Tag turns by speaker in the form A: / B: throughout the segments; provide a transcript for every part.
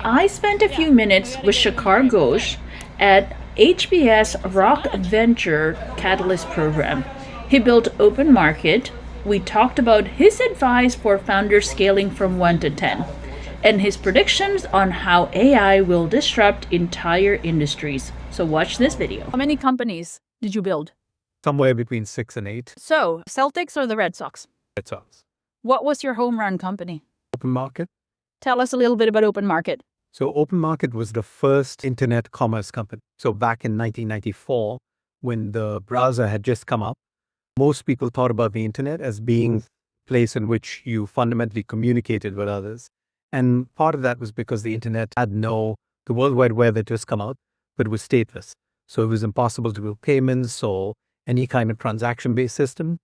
A: I spent a few minutes with Shikhar Ghosh at HBS Rock Venture Catalyst program. He built Open Market. We talked about his advice for founders scaling from 1 to 10 and his predictions on how AI will disrupt entire industries. So watch this video. How many companies did you build?
B: Somewhere between 6 and 8.
A: So, Celtics or the Red Sox?
B: Red Sox.
A: What was your home run company?
B: Open Market.
A: Tell us a little bit about Open Market.
B: So Open Market was the first internet commerce company. So back in 1994, when the browser had just come up, most people thought about the internet as being a place in which you fundamentally communicated with others. And part of that was because the internet had the World Wide Web had just come out, but it was stateless. So it was impossible to do payments or any kind of transaction-based system.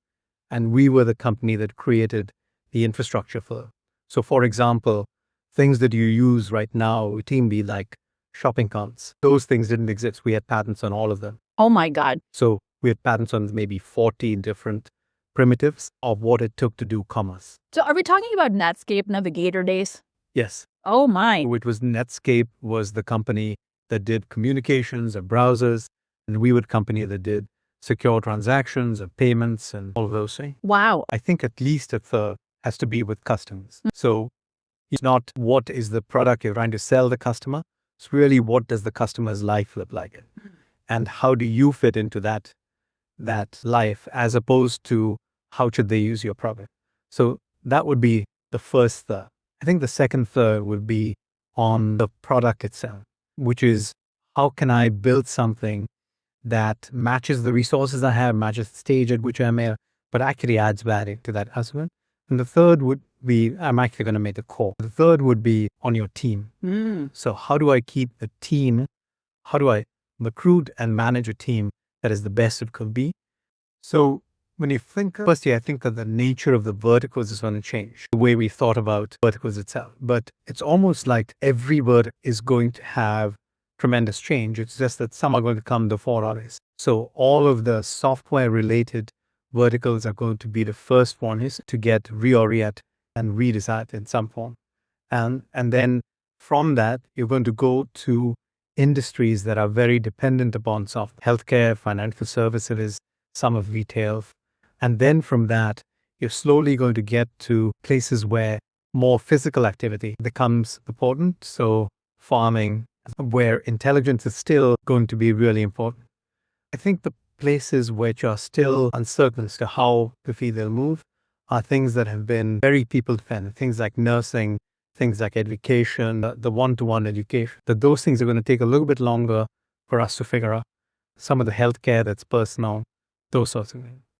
B: And we were the company that created the infrastructure for it. So for example, things that you use right now routinely, like shopping carts, those things didn't exist. We had patents on all of them.
A: Oh my God.
B: So we had patents on maybe 40 different primitives of what it took to do commerce.
A: So are we talking about Netscape Navigator days?
B: Yes.
A: Oh my.
B: It was Netscape was the company that did communications and browsers, and we were the company that did secure transactions and payments and all of those things.
A: Wow.
B: I think at least a third has to be with customers. So it's not what is the product you're trying to sell the customer. It's really what does the customer's life look like? And how do you fit into that life as opposed to how should they use your product? So that would be the first third. I think the second third would be on the product itself, which is how can I build something that matches the resources I have, matches the stage at which I'm at, but actually adds value to that customer. And the third would be, I'm actually going to make the core. The third would be on your team. So how do I keep the team? How do I recruit and manage a team that is the best it could be? So when you think, firstly, I think that the nature of the verticals is going to change, the way we thought about verticals itself. But it's almost like every vertical is going to have tremendous change. It's just that some are going to come before others. So all of the software related verticals are going to be the first one is to get reoriented and redesigned in some form. And then from that, you're going to go to industries that are very dependent upon software, healthcare, financial services, some of retail. And then from that, you're slowly going to get to places where more physical activity becomes important. So farming, where intelligence is still going to be really important. I think the places which are still uncertain as to how quickly they'll move are things that have been very people-dependent, things like nursing, things like education, the one-to-one education, that those things are going to take a little bit longer for us to figure out. Some of the healthcare that's personal, those sorts of things.